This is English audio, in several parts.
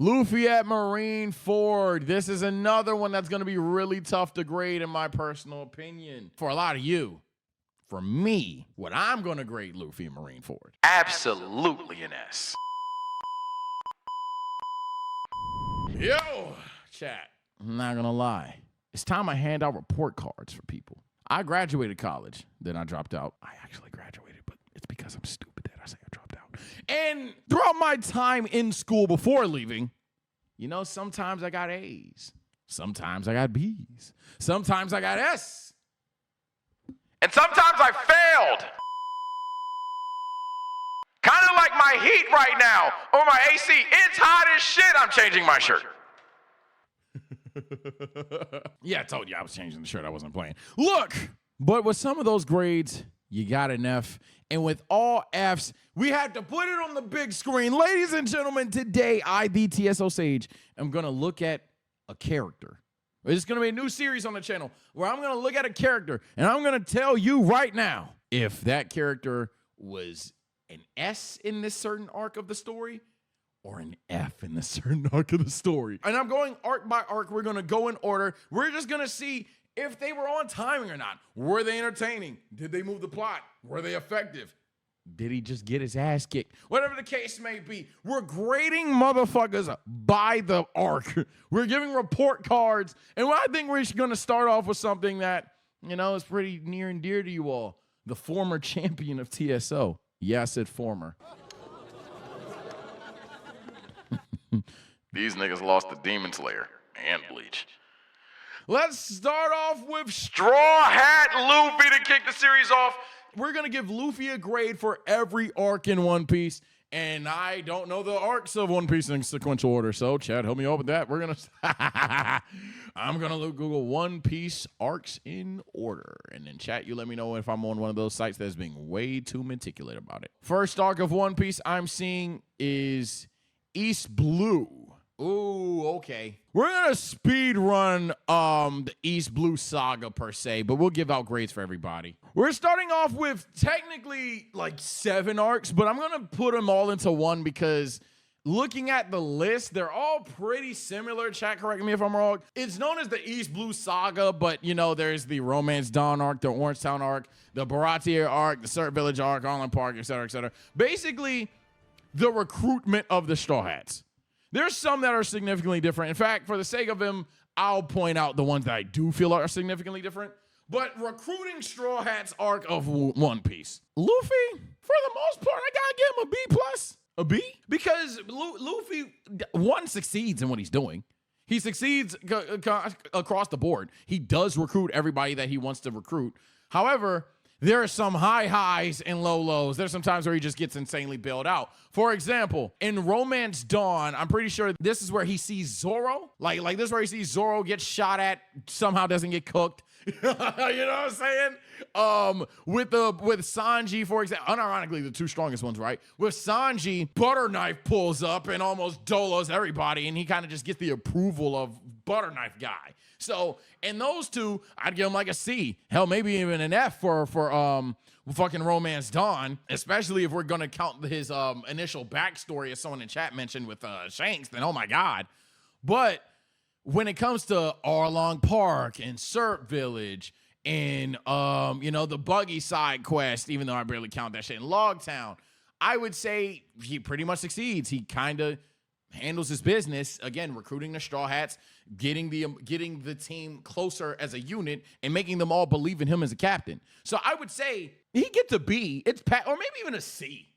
Luffy at Marineford. This is another one that's going to be really tough to grade in my personal opinion. For a lot of you. For me, what I'm going to grade Luffy and Marineford. Absolutely an S. Yo, chat. I'm not going to lie. It's time I hand out report cards for people. I graduated college. Then I dropped out. I actually graduated, but it's because I'm stupid that I say I dropped out. And throughout my time in school before leaving, you know, sometimes I got A's. Sometimes I got B's. Sometimes I got S. And sometimes I failed. Kind of like my heat right now, or my AC. It's hot as shit. I'm changing my shirt. Yeah, I told you I was changing the shirt. I wasn't playing. Look, but with some of those grades, you got an F. And with all Fs, we had to put it on the big screen. Ladies and gentlemen, today, I, the TSO Sage, am going to look at a character. It's going to be a new series on the channel where I'm going to look at a character, and I'm going to tell you right now if that character was an S in this certain arc of the story or an F in this certain arc of the story. And I'm going arc by arc. We're going to go in order. We're just going to see if they were on timing or not. Were they entertaining? Did they move the plot? Were they effective? Did he just get his ass kicked? Whatever the case may be, we're grading motherfuckers by the arc. We're giving report cards. And I think we're going to start off with something that, you know, is pretty near and dear to you all. The former champion of TSO. Yeah, I said former. These niggas lost to Demon Slayer and Bleach. Let's start off with Straw Hat Luffy to kick the series off. We're going to give Luffy a grade for every arc in One Piece. And I don't know the arcs of One Piece in sequential order. So, Chad, help me out with that. We're going to... I'm going to Google One Piece arcs in order. And then, chat, you let me know if I'm on one of those sites that's being way too meticulous about it. First arc of One Piece I'm seeing is East Blue. Ooh, okay. We're gonna speed run the East Blue saga per se, but we'll give out grades for everybody. We're starting off with technically like 7 arcs, but I'm gonna put them all into one because looking at the list, they're all pretty similar. Chat, correct me if I'm wrong. It's known as the East Blue saga, but you know, there's the Romance Dawn arc, the Orangetown arc, the Baratier arc, the Surt Village arc, Island Park, etc., etc. Basically, the recruitment of the Straw Hats. There's some that are significantly different. In fact, for the sake of them, I'll point out the ones that I do feel are significantly different. But recruiting Straw Hats arc of One Piece. Luffy, for the most part, I gotta give him a B+. A B? Because Luffy, one, succeeds in what he's doing. He succeeds across the board. He does recruit everybody that he wants to recruit. However, there are some high highs and low lows. There's some times where he just gets insanely bailed out. For example, in Romance Dawn, I'm pretty sure this is where he sees Zoro. Like this is where he sees Zoro get shot at, somehow doesn't get cooked. You know what I'm saying? With Sanji, for example, unironically, the two strongest ones, right? With Sanji, Butter Knife pulls up and almost dolos everybody, and he kind of just gets the approval of Butter Knife guy. So in those two, I'd give him like a C. Hell, maybe even an F for fucking Romance Dawn, especially if we're gonna count his initial backstory, as someone in chat mentioned with Shanks. Then oh my god. But when it comes to Arlong Park and Surt Village and you know, the Buggy side quest, even though I barely count that shit in Logtown, I would say he pretty much succeeds. He kind of handles his business, again, recruiting the Straw Hats, getting the team closer as a unit, and making them all believe in him as a captain. So I would say he gets a B, or maybe even a C,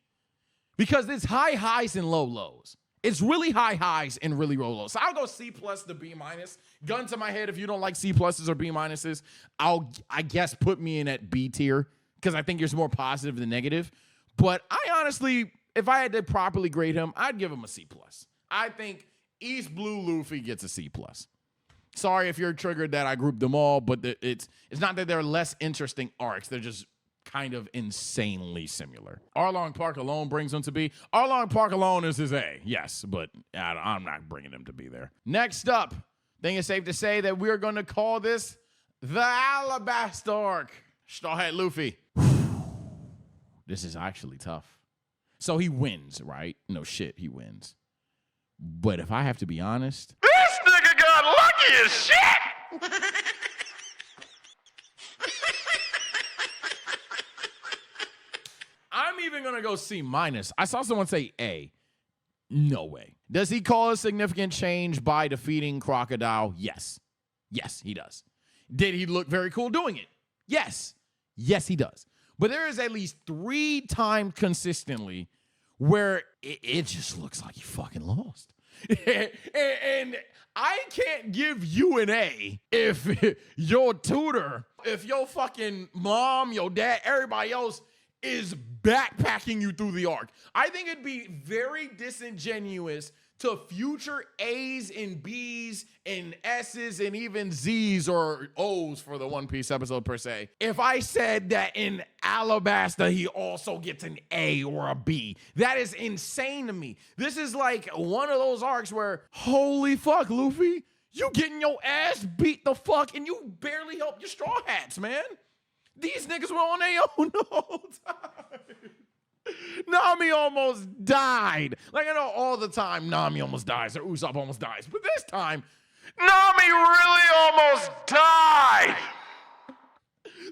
because it's high highs and low lows. It's really high highs and really low lows. So I'll go C+ to B-. Gun to my head, if you don't like C+ or B-, I guess put me in at B tier, because I think you're more positive than negative. But I honestly, if I had to properly grade him, I'd give him a C+. I think East Blue Luffy gets a C+. Sorry if you're triggered that I grouped them all, but it's not that they're less interesting arcs. They're just kind of insanely similar. Arlong Park alone brings him to B. Arlong Park alone is his A, yes, but I'm not bringing him to B there. Next up, I think it's safe to say that we're going to call this the Alabasta arc. Straw Hat Luffy. This is actually tough. So he wins, right? No shit, he wins. But if I have to be honest, This nigga got lucky as shit! I'm even going to go C-. I saw someone say A. No way. Does he cause significant change by defeating Crocodile? Yes. Yes, he does. Did he look very cool doing it? Yes. Yes, he does. But there is at least 3 times consistently where it just looks like he fucking lost. And I can't give you an A if your tutor, if your fucking mom, your dad, everybody else is backpacking you through the arc. I think it'd be very disingenuous to future A's and B's and S's and even Z's or O's for the One Piece episode per se, if I said that in Alabasta he also gets an A or a B. That is insane to me. This is like one of those arcs where, holy fuck, Luffy, you getting your ass beat the fuck and you barely helped your Straw Hats, man. These niggas were on their own the whole time. Nami almost died. Like, I know all the time Nami almost dies or Usopp almost dies, but this time, Nami really almost died!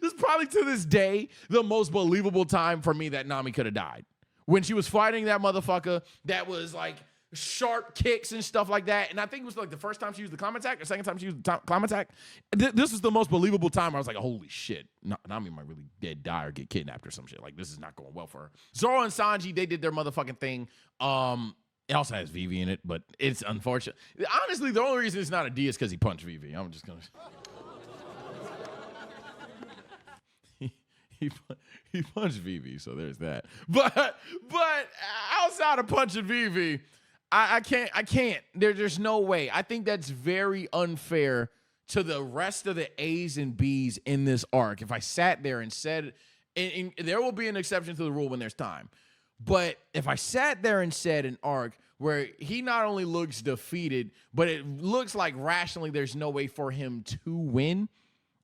this is probably to this day the most believable time for me that Nami could have died. When she was fighting that motherfucker that was like sharp kicks and stuff like that. And I think it was like the first time she used the climb attack or second time she used the climb attack. This was the most believable time. I was like, holy shit, Nami might really die or get kidnapped or some shit. Like, this is not going well for her. Zoro and Sanji, they did their motherfucking thing. It also has Vivi in it, but it's unfortunate. Honestly, the only reason it's not a D is because he punched Vivi. I'm just gonna... He punched Vivi, so there's that. But outside of punching Vivi, I can't. There's no way. I think that's very unfair to the rest of the A's and B's in this arc. If I sat there and said, and there will be an exception to the rule when there's time, but if I sat there and said an arc where he not only looks defeated, but it looks like rationally there's no way for him to win,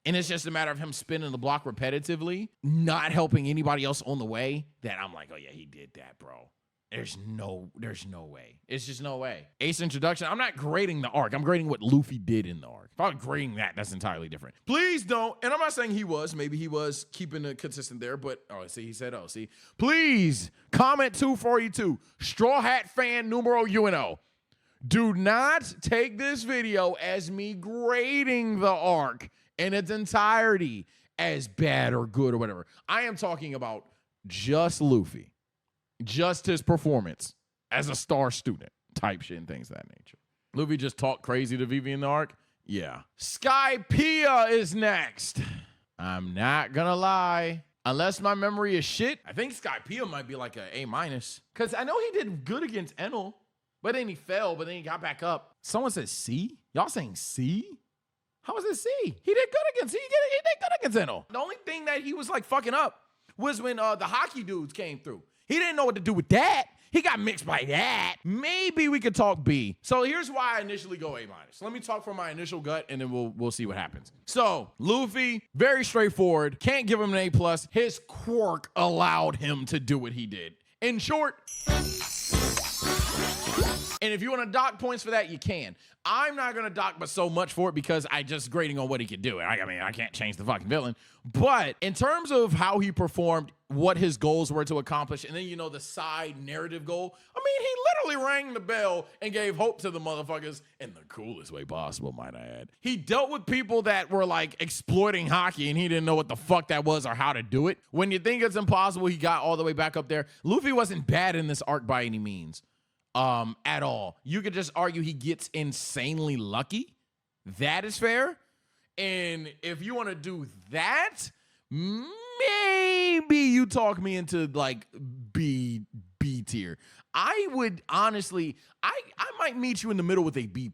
and it's just a matter of him spinning the block repetitively, not helping anybody else on the way, then I'm like, oh yeah, he did that, bro. There's no way. It's just no way. Ace introduction, I'm not grading the arc. I'm grading what Luffy did in the arc. If I was grading that, that's entirely different. Please don't, and I'm not saying he was. Maybe he was keeping it consistent there, but, oh, see, he said, oh, see. Please, comment 242, Straw Hat fan numero uno. Do not take this video as me grading the arc in its entirety as bad or good or whatever. I am talking about just Luffy. Just his performance as a star student type shit and things of that nature. Luffy just talked crazy to Vivi in the arc? Yeah. Skypiea is next. I'm not gonna lie. Unless my memory is shit, I think Skypiea might be like a A-. Because I know he did good against Enel, but then he fell, but then he got back up. Someone said C? Y'all saying C? How was it C? He did good against he did good against Enel. The only thing that he was like fucking up was when the hockey dudes came through. He didn't know what to do with that. He got mixed by that. Maybe we could talk B. So here's why I initially go A-. Let me talk from my initial gut, and then we'll see what happens. So Luffy, very straightforward. Can't give him an A+. His quirk allowed him to do what he did. In short, and if you want to dock points for that, you can. I'm not going to dock but so much for it because I just grading on what he could do. I mean, I can't change the fucking villain. But in terms of how he performed, what his goals were to accomplish, and then, you know, the side narrative goal, I mean, he literally rang the bell and gave hope to the motherfuckers in the coolest way possible, might I add. He dealt with people that were, like, exploiting hockey, and he didn't know what the fuck that was or how to do it. When you think it's impossible, he got all the way back up there. Luffy wasn't bad in this arc by any means. At all. You could just argue he gets insanely lucky. That is fair. And if you want to do that, maybe you talk me into like B tier. I would honestly, I might meet you in the middle with a B+,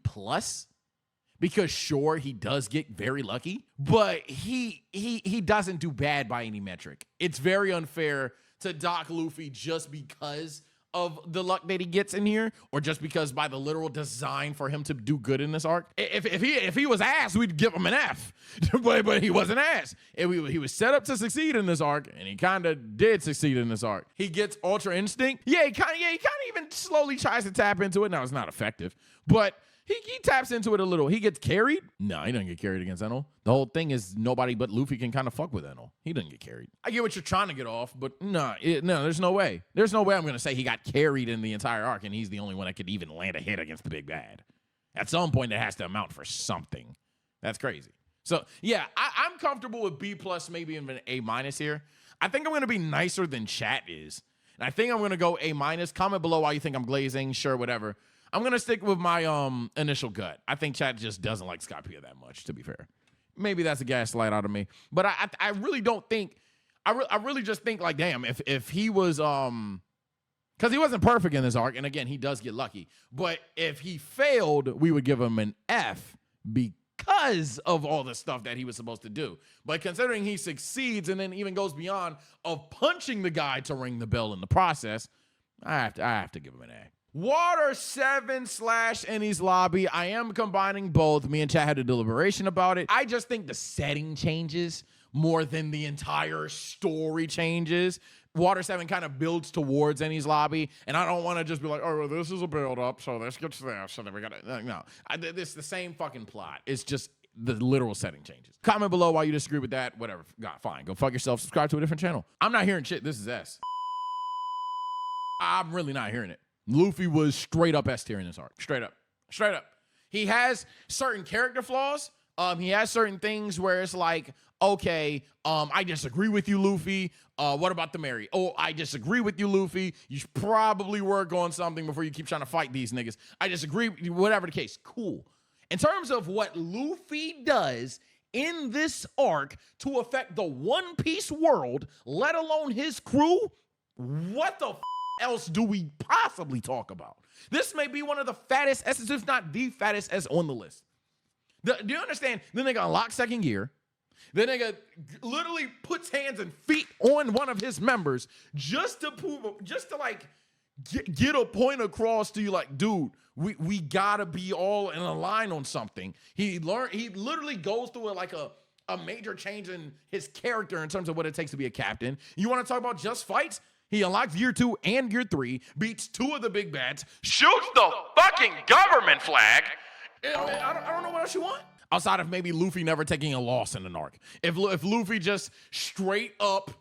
because sure, he does get very lucky, but he doesn't do bad by any metric. It's very unfair to dock Luffy just because of the luck that he gets in here, or just because by the literal design for him to do good in this arc. If he was ass, we'd give him an F, but he wasn't ass. He was set up to succeed in this arc, and he kind of did succeed in this arc. He gets Ultra Instinct. He kind of even slowly tries to tap into it. Now it's not effective, but he taps into it a little. He gets carried. No, he doesn't get carried against Enel. The whole thing is nobody but Luffy can kind of fuck with Enel. He doesn't get carried. I get what you're trying to get off, but no, there's no way. There's no way I'm going to say he got carried in the entire arc and he's the only one that could even land a hit against the big bad. At some point, it has to amount for something. That's crazy. So, yeah, I'm comfortable with B+, maybe even A- here. I think I'm going to be nicer than chat is. And I think I'm going to go A-. Comment below why you think I'm glazing. Sure, whatever. I'm going to stick with my initial gut. I think chat just doesn't like Skypiea that much, to be fair. Maybe that's a gaslight out of me. But I really don't think, I really just think like, damn, if he was, because he wasn't perfect in this arc, and again, he does get lucky. But if he failed, we would give him an F because of all the stuff that he was supposed to do. But considering he succeeds and then even goes beyond of punching the guy to ring the bell in the process, I have to give him an A. Water 7 / Enies Lobby. I am combining both. Me and Chad had a deliberation about it. I just think the setting changes more than the entire story changes. Water 7 kind of builds towards Enies Lobby, and I don't want to just be like, oh, well, this is a build-up, so this gets there, so then we got to... No, it's the same fucking plot. It's just the literal setting changes. Comment below why you disagree with that. Whatever. God, fine. Go fuck yourself. Subscribe to a different channel. I'm not hearing shit. This is S. I'm really not hearing it. Luffy was straight up S tier in this arc. Straight up. He has certain character flaws. He has certain things where it's like, okay, I disagree with you, Luffy. What about the Mary? Oh, I disagree with you, Luffy. You should probably work on something before you keep trying to fight these niggas. I disagree, whatever the case. Cool. In terms of what Luffy does in this arc to affect the One Piece world, let alone his crew, what the else do we possibly talk about? This may be one of the fattest S's, if not the fattest S on the list. Do you understand? Then they got unlock second gear. Then they got literally puts hands and feet on one of his members just to prove, just to like get a point across to you, like, dude, we gotta be all in a line on something. He literally goes through a major change in his character in terms of what it takes to be a captain. You want to talk about just fights? He unlocks Gear 2 and Gear 3, beats 2 of the big bads, Shoots the fucking government flag. I don't know what else you want. Outside of maybe Luffy never taking a loss in an arc. If Luffy just straight up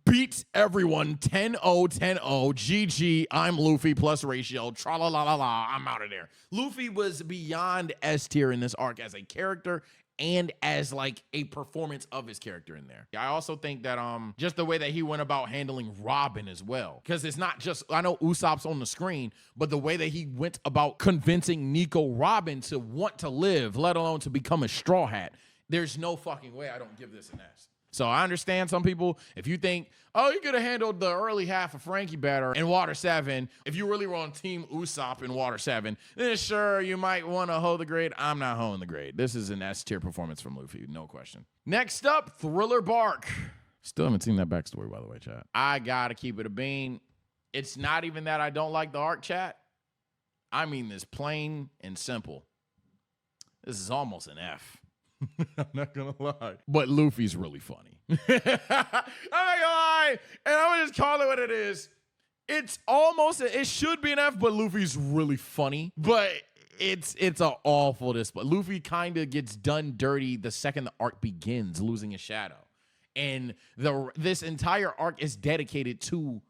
beats everyone 10-0, 10-0, GG, I'm Luffy plus ratio, tra-la-la-la-la, I'm out of there. Luffy was beyond S tier in this arc as a character and as like a performance of his character in there. I also think that just the way that he went about handling Robin as well, because it's not just, I know Usopp's on the screen, but the way that he went about convincing Nico Robin to want to live, let alone to become a Straw Hat, there's no fucking way I don't give this an S. So I understand some people, if you think, oh, you could have handled the early half of Frankie better in Water 7, if you really were on Team Usopp in Water 7, then sure, you might want to hold the grade. I'm not holding the grade. This is an S tier performance from Luffy, no question. Next up, Thriller Bark. Still haven't seen that backstory, by the way, chat. I gotta keep it a bean. It's not even that I don't like the arc, chat. I mean this plain and simple. This is almost an F. I'm not gonna lie, but Luffy's really funny. I'm not gonna lie, and I'm gonna just call it what it is. It's almost, it should be an F, but Luffy's really funny. But it's an awful display. Luffy kind of gets done dirty the second the arc begins, losing his shadow, and this entire arc is dedicated to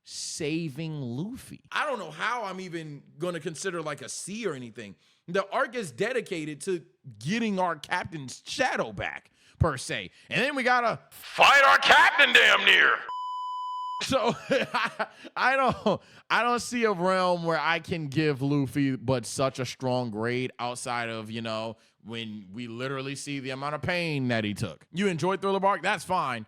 saving Luffy. I don't know how I'm even gonna consider like a C or anything. The arc is dedicated to getting our captain's shadow back, per se. And then we gotta Fight our captain damn near. So I don't see a realm where I can give Luffy but such a strong grade outside of, you know, when we literally see the amount of pain that he took. You enjoyed Thriller Bark? That's fine.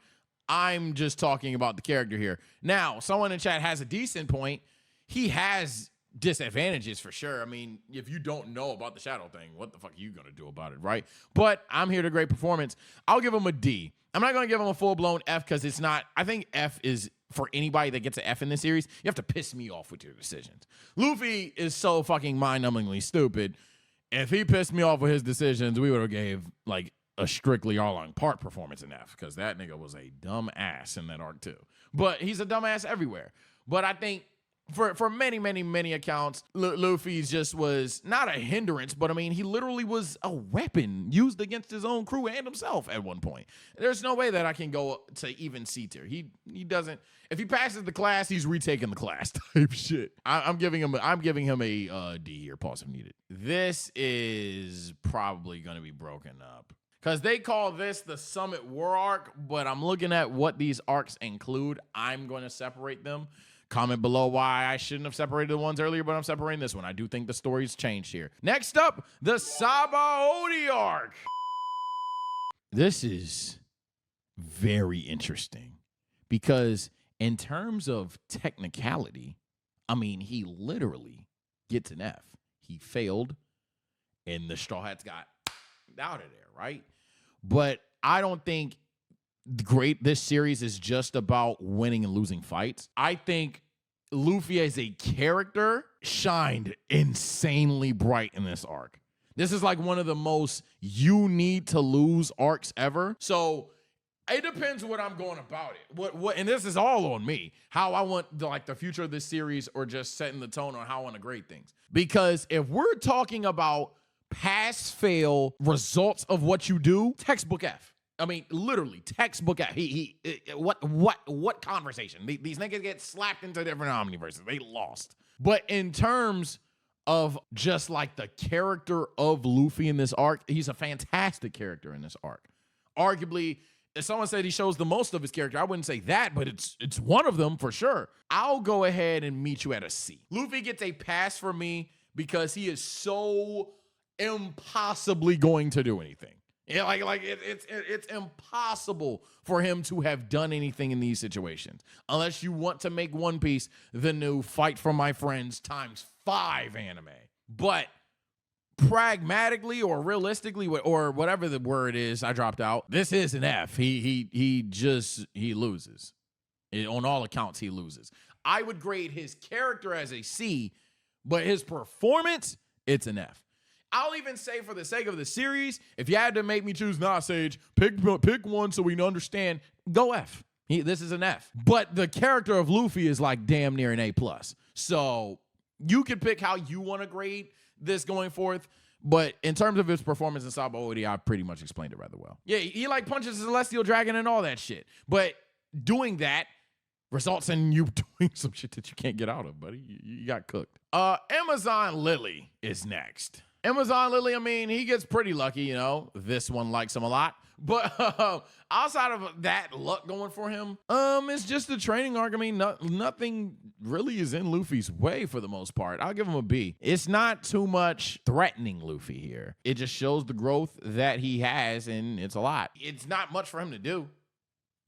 I'm just talking about the character here. Now, someone in chat has a decent point. He has disadvantages for sure. I mean, if you don't know about the shadow thing, what the fuck are you gonna do about it, right? But I'm here to grade performance. I'll give him a D. I'm not gonna give him a full-blown F because it's not, I think F is for anybody that gets an F in this series, you have to piss me off with your decisions. Luffy is so fucking mind-numbingly stupid. If he pissed me off with his decisions, we would have gave like a strictly all-on part performance in F, because that nigga was a dumb ass in that arc too. But he's a dumbass everywhere. But I think for many accounts, Luffy's just was not a hindrance, but I mean, he literally was a weapon used against his own crew and himself at one point. There's no way that I can go to even C tier. He doesn't. If he passes the class, he's retaking the class type shit. I'm giving him a D here. Pause if needed. This is probably going to be broken up, because they call this the Summit War arc, but I'm looking at what these arcs include. I'm going to separate them. Comment below why I shouldn't have separated the ones earlier, but I'm separating this one. I do think the story's changed here. Next up, the Sabaody arc. This is very interesting, because in terms of technicality, I mean, he literally gets an F. He failed, and the Straw Hats got out of there, right? But I don't think this series is just about winning and losing fights. I think Luffy as a character shined insanely bright in this arc. This is like one of the most you need to lose arcs ever. So it depends what I'm going about it. What and this is all on me. How I want the future of this series, or just setting the tone on how I want to grade things. Because if we're talking about pass fail results of what you do, textbook F. I mean, literally textbook F. What conversation? These niggas get slapped into different omniverses. They lost. But in terms of just like the character of Luffy in this arc, he's a fantastic character in this arc. Arguably, if someone said he shows the most of his character, I wouldn't say that, but it's one of them for sure. I'll go ahead and meet you at a C. Luffy gets a pass for me because he is so impossibly going to do anything. Yeah, it's impossible for him to have done anything in these situations, unless you want to make One Piece the new Fight for My Friends ×5 anime. But pragmatically or realistically, or whatever the word is I dropped out, this is an F. He loses. On all accounts, he loses. I would grade his character as a C, but his performance, it's an F. I'll even say, for the sake of the series, if you had to make me choose, Sage, pick one so we can understand, go F. This is an F. But the character of Luffy is like damn near an A+. So you can pick how you want to grade this going forth. But in terms of his performance in Sabaody, I pretty much explained it rather well. Yeah, he like punches a celestial dragon and all that shit. But doing that results in you doing some shit that you can't get out of, buddy. You got cooked. Amazon Lily is next. Amazon Lily, I mean, he gets pretty lucky, you know. This one likes him a lot. But outside of that luck going for him, it's just the training arc. I mean, nothing really is in Luffy's way for the most part. I'll give him a B. It's not too much threatening Luffy here. It just shows the growth that he has, and it's a lot. It's not much for him to do,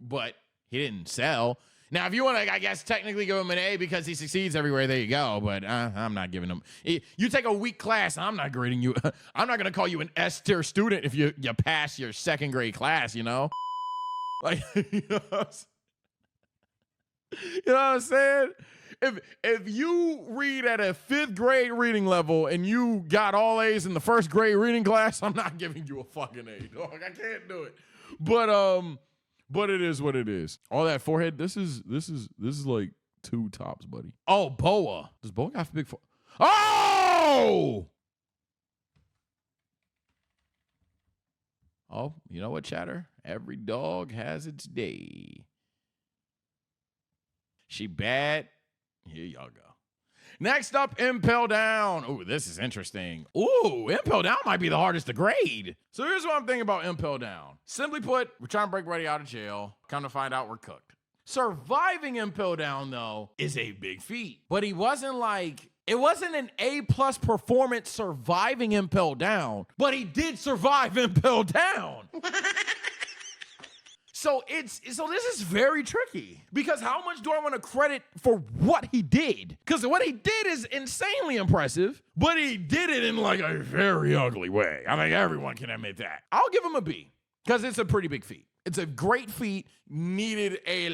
but he didn't sell. Now, if you want to, I guess, technically give him an A because he succeeds everywhere, there you go. But I'm not giving him. You take a weak class, I'm not grading you. I'm not going to call you an S tier student if you pass your second grade class, you know? Like, you know what I'm saying? If you read at a 5th grade reading level and you got all A's in the 1st grade reading class, I'm not giving you a fucking A, dog. I can't do it. But it is what it is. All that forehead, this is like 2 tops, buddy. Oh, Boa. Does Boa have a big forehead? Oh! Oh, you know what, chatter? Every dog has its day. She bad. Here y'all go. Next up, Impel Down. Ooh, this is interesting. Ooh, Impel Down might be the hardest to grade. So here's what I'm thinking about Impel Down. Simply put, we're trying to break Ready out of jail. Come to find out, we're cooked. Surviving Impel Down, though, is a big feat. But it wasn't an A+ performance surviving Impel Down, but he did survive Impel Down. So this is very tricky, because how much do I want to credit for what he did? Because what he did is insanely impressive, but he did it in like a very ugly way. I think everyone can admit that. I'll give him a B. because it's a pretty big feat. It's a great feat, needed a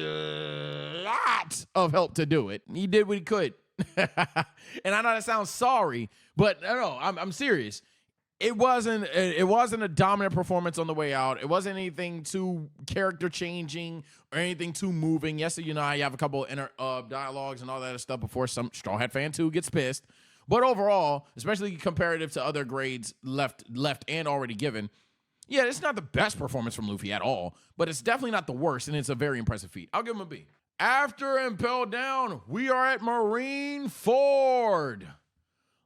lot of help to do it. He did what he could. And I know that sounds sorry, but no, I'm serious. It wasn't a dominant performance on the way out. It wasn't anything too character changing or anything too moving. Yes, you have a couple inner dialogues and all that stuff before some Straw Hat fan too gets pissed. But overall, especially comparative to other grades left and already given, yeah, it's not the best performance from Luffy at all, but it's definitely not the worst, and it's a very impressive feat. I'll give him a B. After Impel Down, we are at Marineford.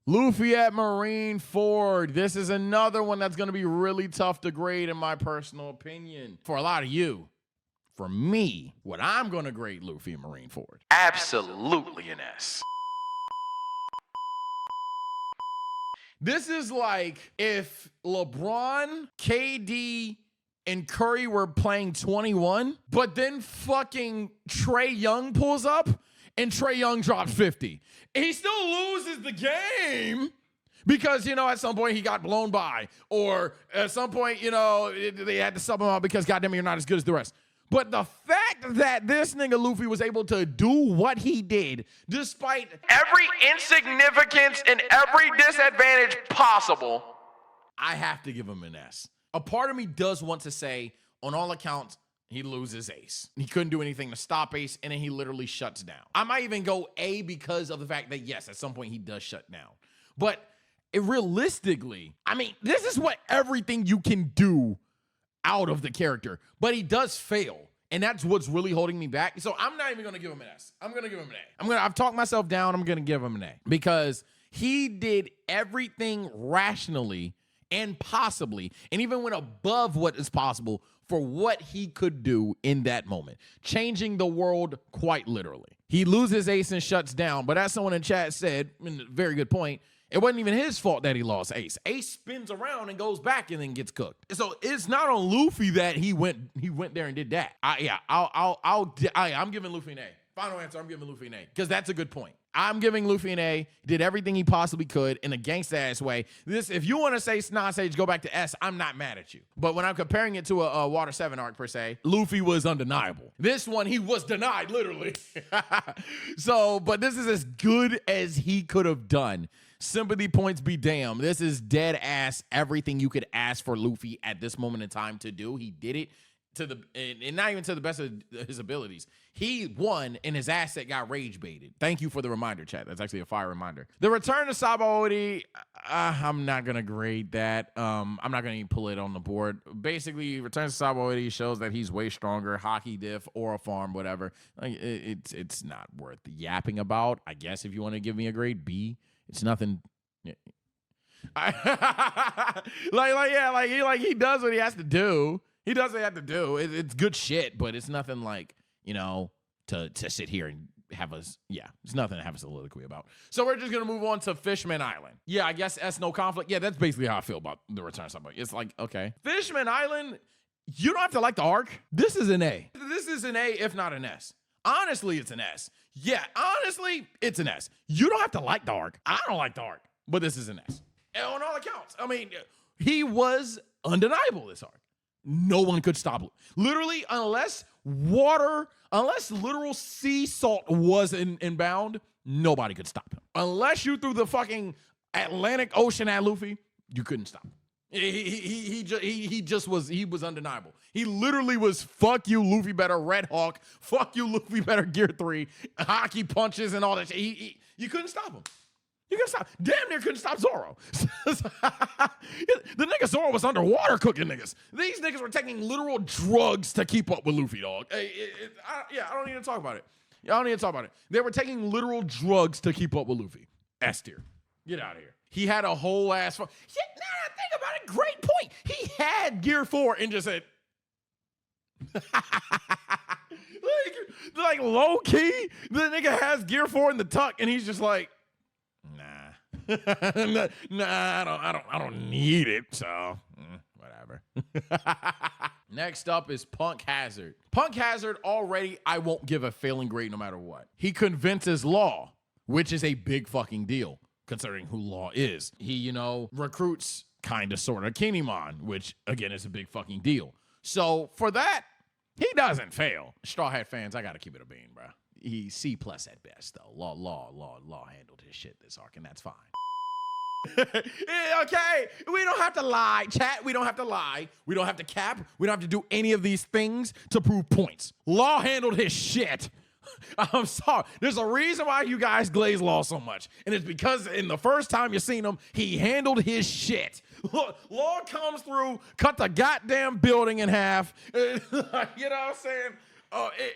Luffy at Marineford. This is another one that's going to be really tough to grade in my personal opinion. For a lot of you. For me, what I'm going to grade Luffy in Marineford. Absolutely an S. This is like if LeBron, KD, and Curry were playing 21, but then fucking Trae Young pulls up and Trae Young drops 50. He still loses the game because, at some point he got blown by, or at some point, they had to sub him out because goddamn you're not as good as the rest. But the fact that this nigga Luffy was able to do what he did, despite Every insignificance and every disadvantage possible. I have to give him an S. A part of me does want to say, on all accounts, he loses Ace. He couldn't do anything to stop Ace, and then he literally shuts down. I might even go A because of the fact that, yes, at some point he does shut down. But realistically, this is what everything you can do out of the character. But he does fail, and that's what's really holding me back. So I'm not even going to give him an S. I'm going to give him an A. I've talked myself down. I'm going to give him an A because he did everything rationally and possibly, and even went above what is possible for what he could do in that moment, changing the world quite literally. He loses Ace and shuts down, but as someone in chat said, very good point, it wasn't even his fault that he lost Ace. Ace spins around and goes back and then gets cooked. So it's not on Luffy that he went there and did that. I'm giving Luffy an A. Final answer, I'm giving Luffy an A because that's a good point. I'm giving Luffy an A. Did everything he possibly could in a gangsta-ass way. If you want to say non-sage, go back to S, I'm not mad at you. But when I'm comparing it to a Water 7 arc, per se, Luffy was undeniable. This one, he was denied, literally. But this is as good as he could have done. Sympathy points be damned. This is dead ass everything you could ask for Luffy at this moment in time to do. He did it and not even to the best of his abilities. He won, and his asset got rage baited. Thank you for the reminder, chat. That's actually a fire reminder. The return to Sabaody, I'm not gonna grade that. I'm not gonna even pull it on the board. Basically, return to Sabaody shows that he's way stronger. Hockey diff, or a farm, whatever. It's not worth yapping about. I guess if you want to give me a grade B, it's nothing. He does what he has to do. He does what he has to do. It's good shit, but it's nothing like, to sit here and have us, it's nothing to have a soliloquy about. So we're just going to move on to Fishman Island. Yeah, I guess S, no conflict. Yeah, that's basically how I feel about the return of somebody. It's like, okay. Fishman Island, you don't have to like the arc. This is an A. This is an A, if not an S. Honestly, it's an S. Yeah, honestly, it's an S. You don't have to like the arc. I don't like the arc, but this is an S. And on all accounts. He was undeniable this arc. No one could stop him. Literally, unless literal sea salt was inbound, nobody could stop him. Unless you threw the fucking Atlantic Ocean at Luffy, you couldn't stop him. He was undeniable. He literally was fuck you, Luffy better Red Hawk, fuck you, Luffy better Gear 3, hockey punches and all that shit. You couldn't stop him. You couldn't stop. Damn near couldn't stop Zoro. The nigga Zoro was underwater cooking niggas. These niggas were taking literal drugs to keep up with Luffy, dog. I don't need to talk about it. I don't need to talk about it. They were taking literal drugs to keep up with Luffy. S tier. Get out of here. He had a whole ass. Think about it. Great point. He had Gear 4 and just said, like low key, the nigga has Gear 4 in the tuck, and he's just like, nah, I don't need it. So whatever. Next up is Punk Hazard. Punk Hazard already, I won't give a failing grade no matter what. He convinces Law, which is a big fucking deal considering who Law is. He, recruits kind of sort of Kinemon, which again is a big fucking deal. So for that, he doesn't fail. Straw Hat fans, I got to keep it a bean, bro. He's C+ at best, though. Law handled his shit this arc, and that's fine. Okay, we don't have to lie, chat. We don't have to lie. We don't have to cap. We don't have to do any of these things to prove points. Law handled his shit. I'm sorry. There's a reason why you guys glaze Law so much, and it's because in the first time you seen him, he handled his shit. Law comes through, cut the goddamn building in half. You know what I'm saying?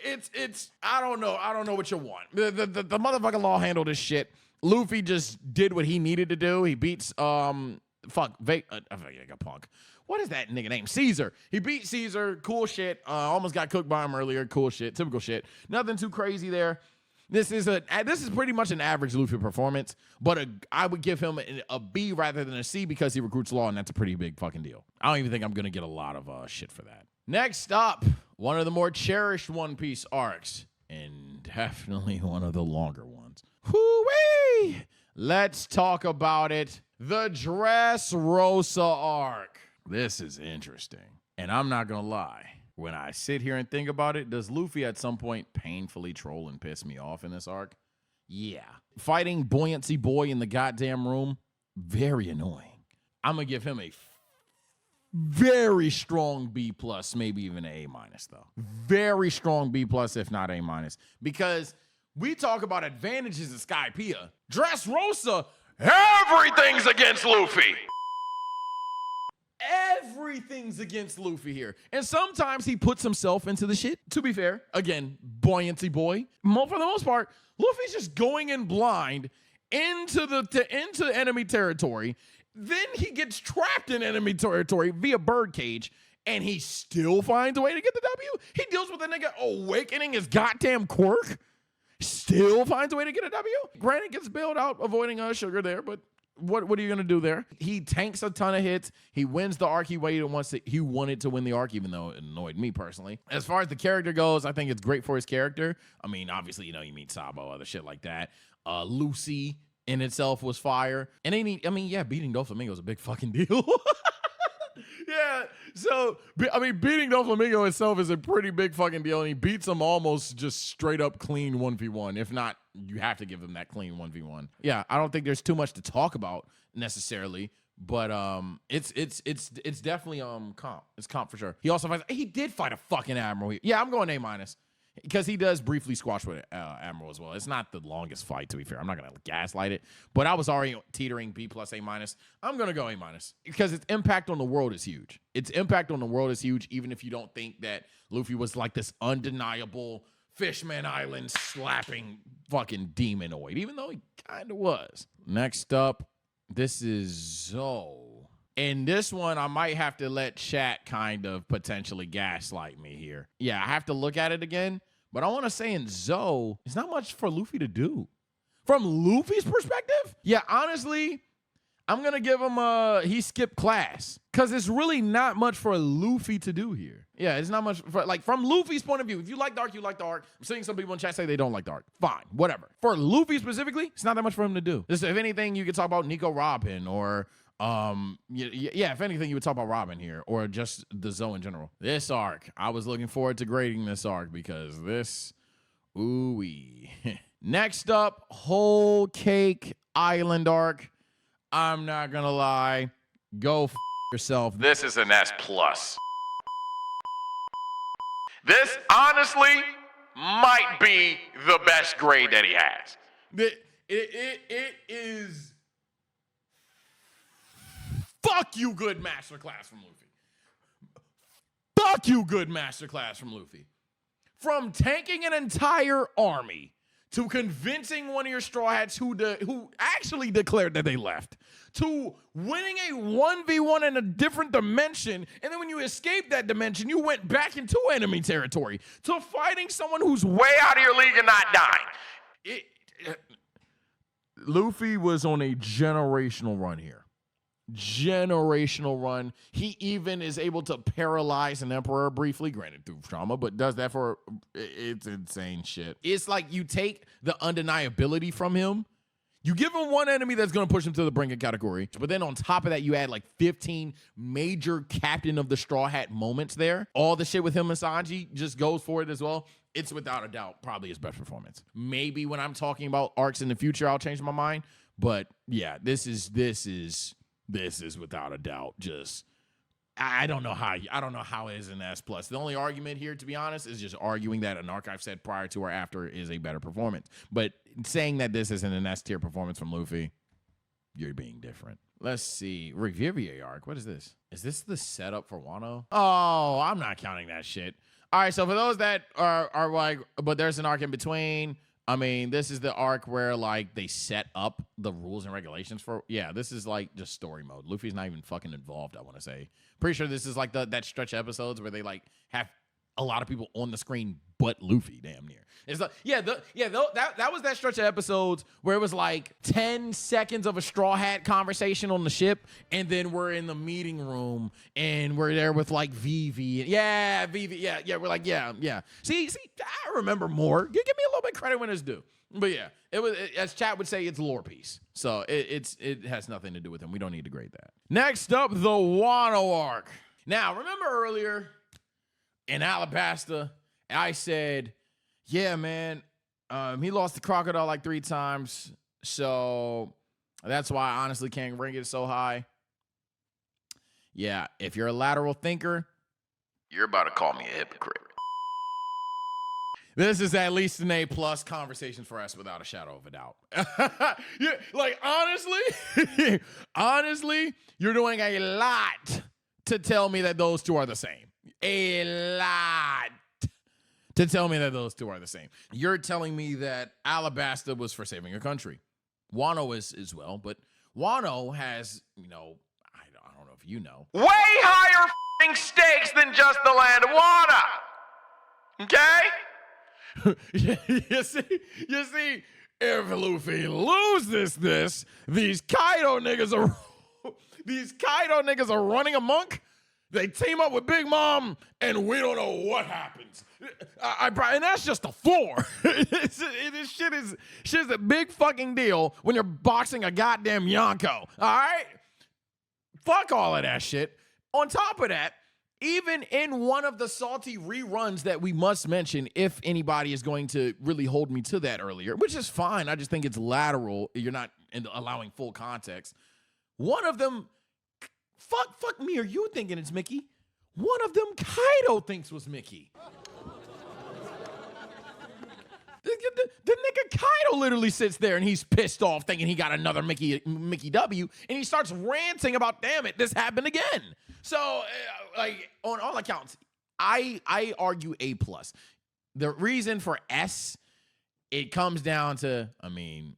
It's I don't know what you want. The motherfucking Law handled his shit. Luffy just did what he needed to do. He beats I got Punk. What is that nigga name? Caesar. He beat Caesar. Cool shit. Almost got cooked by him earlier. Cool shit. Typical shit. Nothing too crazy there. This is pretty much an average Luffy performance, but I would give him a B rather than a C because he recruits Law, and that's a pretty big fucking deal. I don't even think I'm gonna get a lot of shit for that. Next up, one of the more cherished One Piece arcs, and definitely one of the longer ones. Whoo-wee! Let's talk about it. The Dressrosa arc. This is interesting. And I'm not going to lie. When I sit here and think about it, does Luffy at some point painfully troll and piss me off in this arc? Yeah. Fighting Buoyancy Boy in the goddamn room, very annoying. I'm going to give him a very strong B+, maybe even an A-, though. Very strong B+, if not A-, because we talk about advantages of Skypiea. Dressrosa, Everything's against Luffy. everything's against Luffy here. And sometimes he puts himself into the shit. To be fair, again, Buoyancy Boy. For the most part, Luffy's just going in blind into enemy territory. Then he gets trapped in enemy territory via birdcage, and he still finds a way to get the W. He deals with a nigga awakening his goddamn quirk. Still finds a way to get a W. Granted, gets bailed out, avoiding sugar there, but what are you going to do there? He tanks a ton of hits. He wins the arc he wanted to win the arc, even though it annoyed me personally. As far as the character goes, I think it's great for his character. I mean, obviously, you meet Sabo, other shit like that. Lucy in itself was fire. And beating Doflamingo is a big fucking deal. Yeah, so, beating Doflamingo itself is a pretty big fucking deal, and he beats him almost just straight up clean 1v1. If not, you have to give him that clean 1v1. Yeah, I don't think there's too much to talk about necessarily, but it's definitely comp. It's comp for sure. He did fight a fucking Admiral here. Yeah, I'm going A-, because he does briefly squash with Admiral as well. It's not the longest fight, to be fair. I'm not going to gaslight it, but I was already teetering B+, A-. I'm going to go A- because its impact on the world is huge. Its impact on the world is huge, even if you don't think that Luffy was like this undeniable Fishman Island slapping fucking demonoid, even though he kind of was. Next up, this is Zoe. In this one, I might have to let chat kind of potentially gaslight me here. Yeah, I have to look at it again. But I want to say in Zoe, it's not much for Luffy to do. From Luffy's perspective? Yeah, honestly, I'm going to give him he skipped class. Because it's really not much for Luffy to do here. Yeah, it's not much from Luffy's point of view. If you like the arc, you like the arc. I'm seeing some people in chat say they don't like the arc. Fine, whatever. For Luffy specifically, it's not that much for him to do. If anything, you could talk about Nico Robin or if anything, you would talk about Robin here or just the Zoe in general. This arc, I was looking forward to grading this arc because this, ooh-wee. Next up, Whole Cake Island arc. I'm not gonna lie, go yourself. This is an S+. This honestly might be the best grade that he has. It is. Fuck you, good masterclass from Luffy. Fuck you, good masterclass from Luffy. From tanking an entire army to convincing one of your Straw Hats who actually declared that they left, to winning a 1v1 in a different dimension, and then when you escaped that dimension, you went back into enemy territory, to fighting someone who's way out of your league and not dying. Luffy was on a generational run here. Generational run. He even is able to paralyze an emperor briefly, granted through trauma, but does that for it's insane shit. It's like you take the undeniability from him, You give him one enemy that's going to push him to the brink of category, but then on top of that, you add like 15 major Captain of the Straw Hat moments there. All the shit with him and Sanji just goes for it as well. It's without a doubt probably his best performance. Maybe when I'm talking about arcs in the future, I'll change my mind. But yeah, this is without a doubt just. I don't know how it is an S+. The only argument here, to be honest, is just arguing that an arc I've said prior to or after is a better performance. But saying that this isn't an S tier performance from Luffy, you're being different. Let's see. Reverie arc. What is this? Is this the setup for Wano? Oh, I'm not counting that shit. All right, so for those that are like, but there's an arc in between. I mean, this is the arc where, like, they set up the rules and regulations for... Yeah, this is, like, just story mode. Luffy's not even fucking involved, I want to say. Pretty sure this is, like, that stretch episodes where they, like, have a lot of people on the screen but Luffy, damn near. It's like, that was that stretch of episodes where it was, like, 10 seconds of a Straw Hat conversation on the ship, and then we're in the meeting room, and we're there with, like, Vivi. Yeah, Vivi, yeah, we're like, yeah. See, I remember more. Give me a little bit of credit when it's due. But yeah, it was, as chat would say, it's lore piece. So it has nothing to do with him. We don't need to grade that. Next up, the Wano arc. Now, remember earlier in Alabasta, I said, yeah, man, he lost the crocodile like 3 times. So that's why I honestly can't rank it so high. Yeah, if you're a lateral thinker, You're about to call me a hypocrite. this is at least an A+ conversations for us without a shadow of a doubt. Yeah, like, honestly, you're doing a lot to tell me that those two are the same. A lot to tell me that those two are the same. You're telling me that Alabasta was for saving a country. Wano is as well, but Wano has, I don't know if you know. Way higher f***ing stakes than just the land of Wano. Okay? You see, if Luffy loses this, these Kaido niggas are running amok. They team up with Big Mom, and we don't know what happens. And that's just the floor. This shit is a big fucking deal when you're boxing a goddamn Yonko. All right? Fuck all of that shit. On top of that, even in one of the salty reruns that we must mention, if anybody is going to really hold me to that earlier, which is fine. I just think it's lateral. You're not allowing full context. One of them, fuck me, are you thinking it's Mickey? One of them Kaido thinks was Mickey. The nigga Kaido literally sits there and he's pissed off thinking he got another Mickey W, and he starts ranting about, damn it, this happened again. So, like, on all accounts, I argue A+. The reason for S, it comes down to,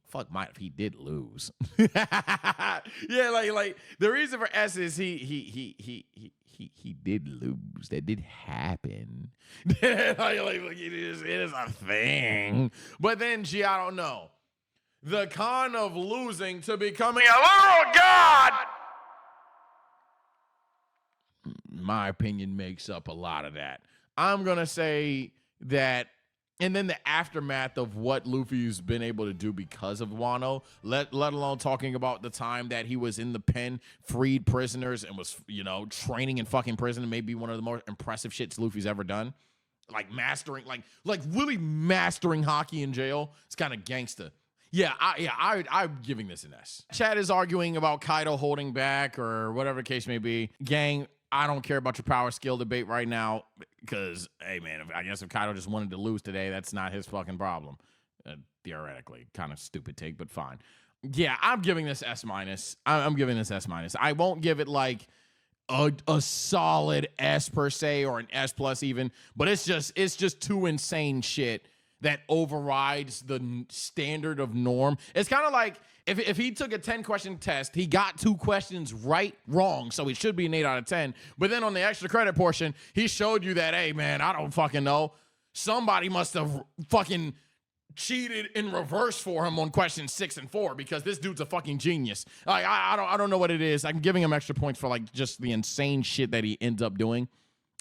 fuck, if he did lose. Yeah, like the reason for S is he did lose. That did happen. It is a thing. But then, I don't know. The con of losing to becoming a literal god, my opinion, makes up a lot of that. I'm going to say that, and then the aftermath of what Luffy's been able to do because of Wano, let alone talking about the time that he was in the pen, freed prisoners, and was, training in fucking prison, maybe one of the more impressive shits Luffy's ever done. Like mastering, like really mastering hockey in jail. It's kind of gangsta. Yeah, I'm giving this an S. Chad is arguing about Kaido holding back or whatever the case may be. Gang, I don't care about your power skill debate right now because, hey, man, I guess if Kaido just wanted to lose today, that's not his fucking problem. Theoretically. Kind of stupid take, but fine. Yeah, I'm giving this S-. I'm giving this S-. I won't give it, like, a solid S per se or an S+ even, but it's just too insane shit that overrides the standard of norm. It's kind of like if he took a 10-question test, he got 2 questions wrong, so it should be an 8 out of 10. But then on the extra credit portion, he showed you that, hey, man, I don't fucking know. Somebody must have fucking cheated in reverse for him on questions 6 and 4 because this dude's a fucking genius. Like, I don't know what it is. I'm giving him extra points for, like, just the insane shit that he ends up doing.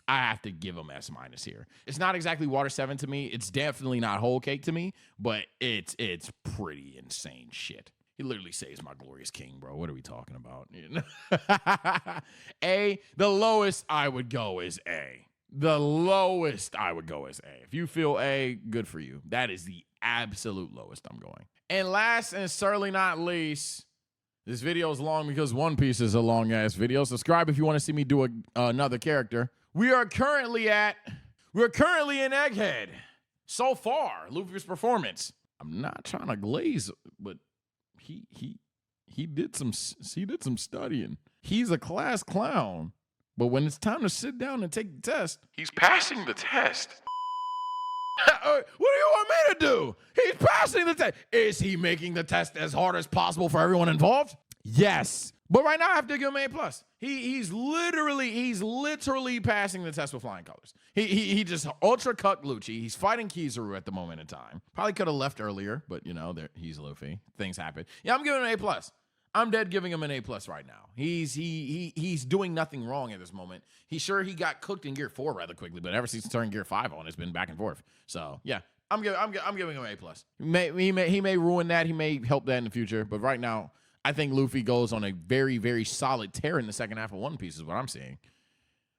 I have to give him S- here. It's not exactly Water 7 to me. It's definitely not Whole Cake to me, but it's pretty insane shit. He literally saves my glorious king, bro. What are we talking about? A, the lowest I would go is A. The lowest I would go is A. If you feel A, good for you. That is the absolute lowest I'm going. And last and certainly not least, this video is long because One Piece is a long-ass video. Subscribe if you want to see me do another character. We're currently in Egghead. So far, Luffy's performance. I'm not trying to glaze, but he did some studying. He's a class clown, but when it's time to sit down and take the test, He's passing the test. what do you want me to do? He's passing the test. Is he making the test as hard as possible for everyone involved? Yes. But right now I have to give him A+. He's literally passing the test with flying colors. He just ultra cut Lucci. He's fighting Kizaru at the moment in time. Probably could have left earlier, but you know, he's Luffy. Things happen. Yeah, I'm giving him an A+. I'm dead giving him an A+ right now. He's doing nothing wrong at this moment. He got cooked in Gear 4 rather quickly, but ever since turning Gear 5 on, it's been back and forth. So yeah, I'm giving him an A+. He may ruin that. He may help that in the future, but right now, I think Luffy goes on a very, very solid tear in the second half of One Piece is what I'm seeing.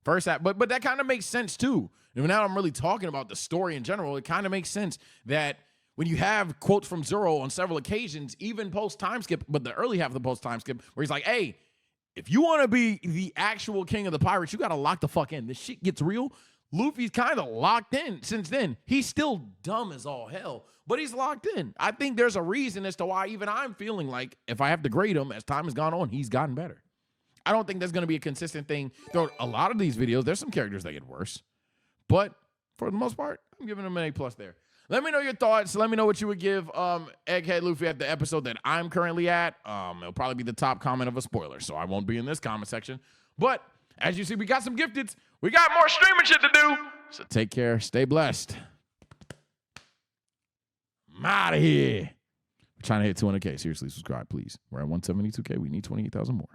First half, but that kind of makes sense too. And now I'm really talking about the story in general. It kind of makes sense that when you have quotes from Zoro on several occasions, even post-time skip, but the early half of the post-time skip, where he's like, hey, if you want to be the actual king of the pirates, you got to lock the fuck in. This shit gets real. Luffy's kind of locked in since then. He's still dumb as all hell, but he's locked in. I think there's a reason as to why even I'm feeling like if I have to grade him as time has gone on, he's gotten better. I don't think there's going to be a consistent thing throughout a lot of these videos. There's some characters that get worse, but for the most part, I'm giving him an A+ there. Let me know your thoughts. Let me know what you would give Egghead Luffy at the episode that I'm currently at. It'll probably be the top comment of a spoiler, so I won't be in this comment section. But as you see, we got some gifteds. We got more streaming shit to do. So take care. Stay blessed. I'm out of here. We're trying to hit 200K. Seriously, subscribe, please. We're at 172K. We need 28,000 more.